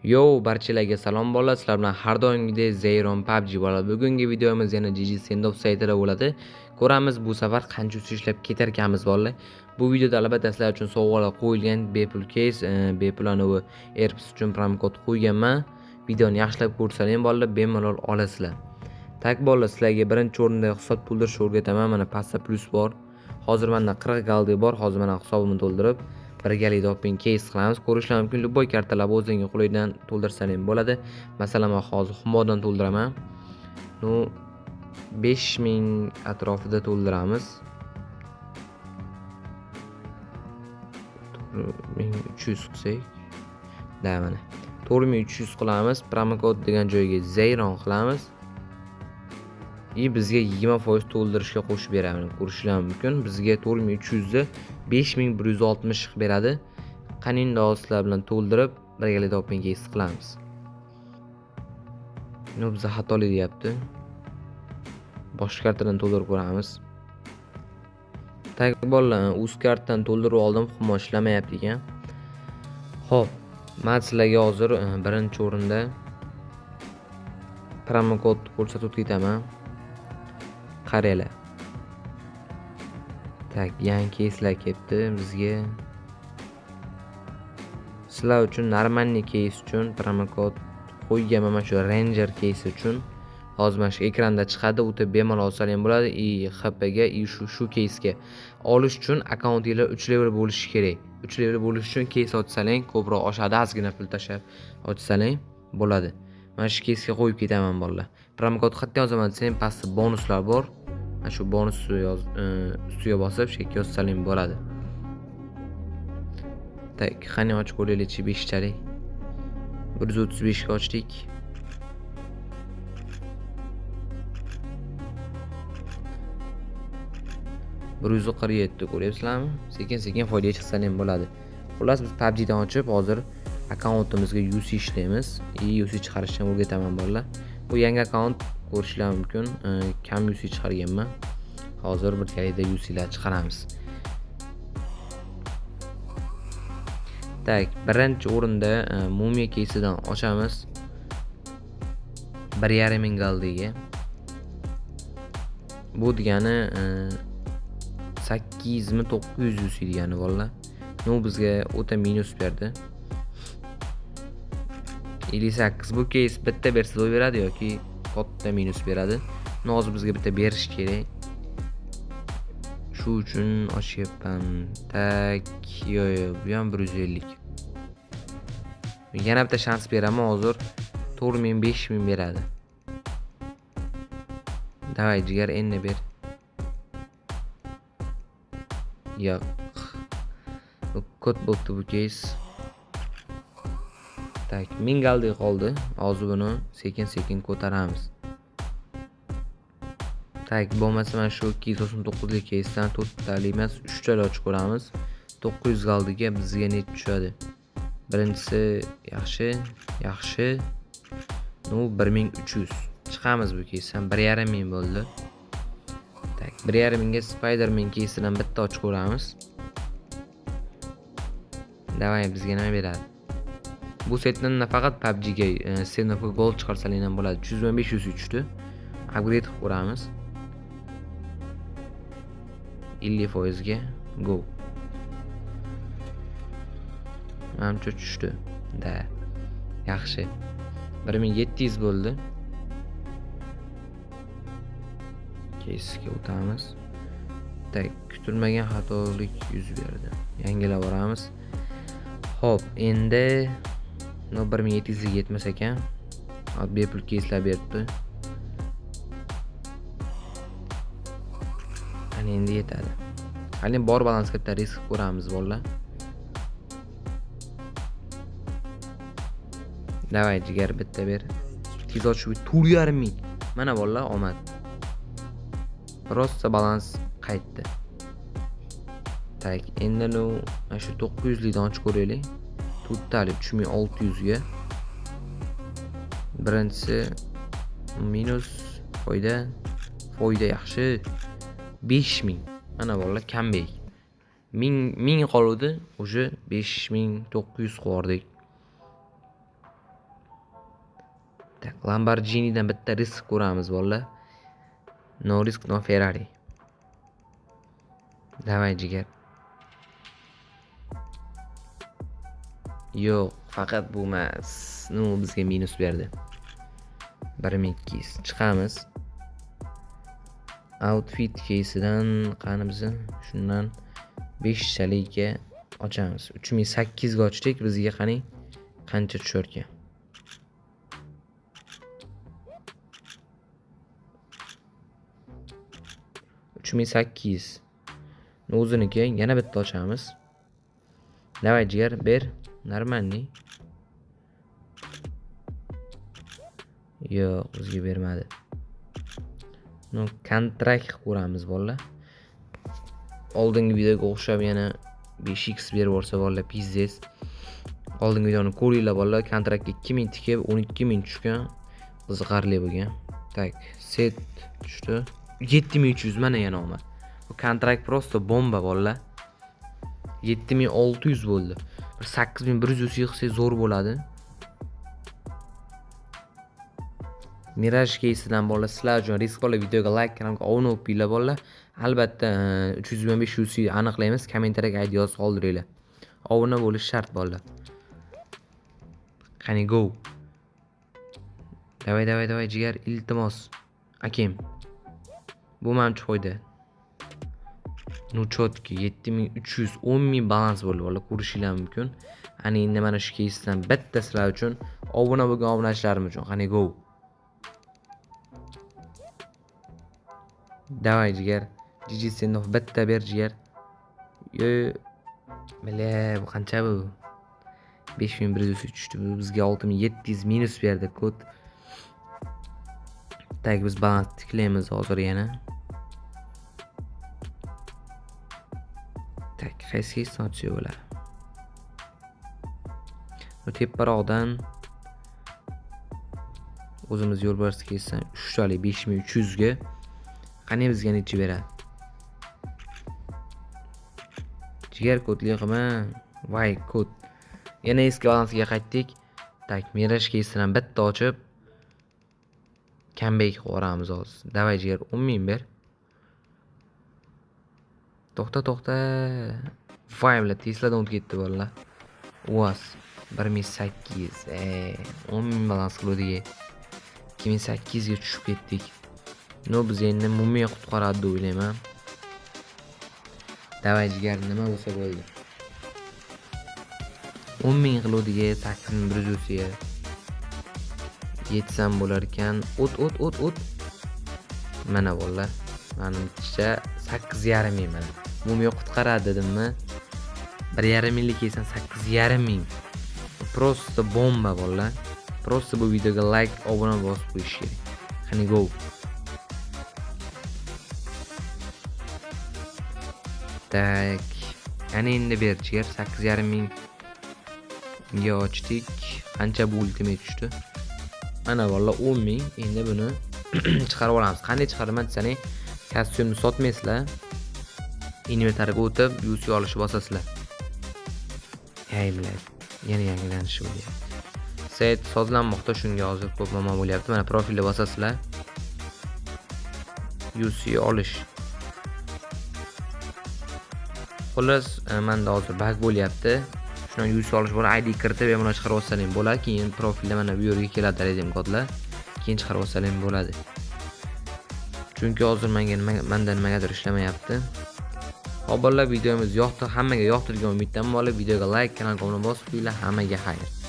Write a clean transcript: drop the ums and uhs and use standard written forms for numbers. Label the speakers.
Speaker 1: Yo, barchalarga salom bolalar. Sizlar bilan har doimgidek Zeyron PUBG bolalar. Bugungi videomiz yana GG Sendov saytida bo'ladi. Ko'ramiz bu safar qancha usul ishlab ketar ekanmiz bolalar. Bu videoda albatta sizlar uchun sovg'alar qo'yilgan, bepul case, bepul anavi AirPods uchun promokod qo'yganman. Videoni yaxshilab ko'rsaling bolalar, bemalol olasizlar. Tak bolalar, sizlarga birinchi o'rinda hisob to'ldirishni o'rgataman. Mana pastda plus bor. Hozir menda 40 galdi bor. Hozir mana hisobimni to'ldirib birgalikda open case qilamiz. Ko'rishlar mumkin. Любой kartalar o'zingizga qulaydan to'ldirsangiz bo'ladi. Masalan, men hozir Humodan to'ldiraman. No 5000 atrofida to'ldiramiz. 4300 qilsak. Da mana 4300 qilamiz. Promokod degan joyga Zeyron qilamiz. Bizga 20% to'ldirishga qo'shib beradi. Ko'rishlar mumkin. Bizga 4300 ni 5160 qilib beradi. Qanday sizlar bilan to'ldirib birgalikda open case qilamiz. Bizga xatolik deyapti. Boshqa kartadan to'ldirib ko'ramiz. Tak bolalar, o'z kartadan to'ldirib oldim, xumo ishlamayapti ekan. Xo'p, men sizlarga hozir birinchi o'rinda promokod ko'rsatib ketaman. Qaranglar. Tak, yangi case'lar kelibdi bizga. Sizlar uchun normalniy case uchun promokod qo'yganman, mana shu Ranger case uchun. Hozir mana shu ekranda chiqadi, o'ta bemalol olsalar ham bo'ladi. HP ga shu case'ga olish uchun akkauntinglar 3 level bo'lishi kerak. 3 level bo'lish uchun case ochsalang ko'proq oshadi, ozgina pul tashlab ochsalang bo'ladi. Mana shu case'ga qo'yib ketaman bolalar. Promokod qayerda yozaman desang, pastda bonuslar bor. Mana shu bonus ustiga bosib chekka yozsaling bo'ladi. Tak, qani ochib ko'raylik, 5 talik. 135 ga ochdik. $147 ko'ryapsizlarmi? Sekin-sekin foydaga chiqsa ham bo'ladi. Xullas, biz PUBG dan ochib, hozir akkauntimizga UC ishlaymiz. UC chiqarishni o'rgataman bolalar. Bu yangi akkaunt ko'rishlar mumkin. Kam UC chiqarganman. Hozir birgalikda UC lar chiqaramiz. Tak, birinchi o'rinda Mumia case'idan ochamiz. 1.5 galdiga. Bu degani 8900 UC degani bolalar. Bizga o'ta minus berdi. 58 bu case bitta bersa to'y beradi yoki katta minus beradi. Hozir bizga bitta berish kerak. Shu uchun ochyapman. Tak, bu ham 150. Yana bitta shans beraman, hozir 4000 5000 beradi. Davay jigar, endi ber. Yo'q. Kod bo'pti bu case. Tak, 1000 galdi qoldi. Hozir buni sekin-sekin ko'taramiz. Tak, bo'lmasa mana shu 299 lik case'dan 4 tali emas, 3 tali ochib ko'ramiz. 900 galdiga bizga net tushadi. Birinchisi yaxshi. 1300. Chiqamiz bu case'dan. 1.5 bo'ldi. Tak, 1.5 ga Spider-Man case'idan bitta ochib ko'ramiz. Davay, bizga nima beradi? Bu setdan faqat PUBG ga Sendovga gol chiqarsalar ham bo'ladi. 315 tushdi. Upgrade qilib ko'ramiz. 50% ga go. Manimcha tushdi. Da. Yaxshi. 1700 bo'ldi. Case'ga o'tamiz. Tak, kutilmagan xatolik yuz berdi. Yangilab boramiz. Xo'p, endi 1700 ga yetmas ekan. Bepul case'lar beribdi. Qani endi yetadi. Qani bor balansga bitta risk ko'ramiz bolalar. Davay jigar, bitta ber. 4.5. Mana bolalar, omad. Rosta balans qaytdi. Tak, endi mana shu 900 likdan ochib ko'raylik. Totali 3600 ga. Birinchisi minus foyda yaxshi. 5000. Mana bolalar, comeback. 1000 qoldi, o'sha 5900 qo'rdik. Tak, Lamborghini'dan bitta risk ko'ramiz bolalar. No risk no Ferrari. Davay jigar. Yo'q, faqat bu emas. Nima bizga minus berdi. 1200 chiqamiz. Outfit case'idan qani bizni shundan 5 chalikka ochamiz. 3008 ga ochdik, bizga qani qancha tushar ekan? 3800. O'ziniki yana bitta ochamiz. Davay jigar, ber. Normalniy. Yo'q, bizga bermadi. No, kontrakt quramiz bolalar. Oldingi videoga o'xshab yana 5x berib yuborsa bolalar pizzes. Oldingi videoni ko'ringlar bolalar, kontraktga 2000 tikib 12000 tushgan. Qiziqarli bo'lgan. Tak, set tushdi. 7300 mana yana omad. Bu kontrakt prosto bomba bolalar. 7600 bo'ldi. 8100 yig'sak zo'r bo'ladi. Mirage case'idan bolalar sizlar uchun risk bolalar, videoga like, kanalga obuna bo'lib qo'yinglar bolalar. Albatta 325 aniqlaymiz. Kommentariyaga ID yozib qoldiringlar. Obuna bo'lish shart bolalar. Qani go. Davay jigar, iltimos. Akim. Bu mamchi qo'ydi. Nu chotki 7300 10000 balans bo'ldi bolalar, ko'rishinglar mumkin. Ani endi mana shu case'dan bitta sizlar uchun obuna bo'lgan obunachilarim uchun. Qani go. Davay jigar. Jiji Sendov bitta ber jigar. Yo. Bile bu qancha bu? 5100 tushdi. Bizga 6700 minus berdi kod. Tak, biz balans tiklaymiz hozir yana. Tak, qaysi istatsiya bo'ladi? Bu teparoqdan o'zimiz yo'lbars kelsa 3 talik 5300 ga qani bizga necha beradi? Jigar kodli qilma. Voy kod. Yana eski balansiga qaytdik. Tak, Mirage case'idan bitta ochib comeback qilamiz hozir. Davay jigar, 10000 ber. To'xta. Voy bilan Tesla'dan o'tib ketdi bolalar. UAZ 1800. 10000 balans qildik. 2800 ga tushib ketdik. No, biz endi mumiya qutqaradi deb o'ylayman. Davay jigar, nima bo'lsa bo'ldi. 10000 qilodiga 8100 ga yetsam bo'lar ekan. O't. Mana bolalar. Menimcha 8500 mana. Mumiya qutqaradi dedimmi? 1,5 minglik kelsan 8500. Prosto bomba bolalar. Prosto bu videoga like, obuna bosib qo'yish kerak. Qani go. Tak. Ana endi ber jigar, 8500 ga ochdik. Qancha bu ultimate tushdi? Mana bolalar 10000. Endi buni chiqarib olamiz. Qanday chiqaraman desani, kostyumni sotmaysizlar. Inventarga o'tib, UC olishni bosasizlar. Ey bilan, yana yangilanish bo'lyapti. Sayt sozlanmoqda, shunga hozir ko'p muammo bo'lyapti. Mana profilga bosasizlar. UC olish. Xullas, menda hozir bug bo'lyapti. Shuni UC olish bo'la ID kiritib, buni chiqarib olsalaring bo'ladi. Keyin profilda mana bu yerga keladi redim kodlar. Keyin chiqarib olsalaring bo'ladi. Chunki hozir menga nimagadir ishlamayapti. Hop bolalar, videomiz yoqdi, hammaga yoqtirgan umiddaman bolalar. Videoga like, kanalga obuna bosib qo'yinglar. Hammaga xayr.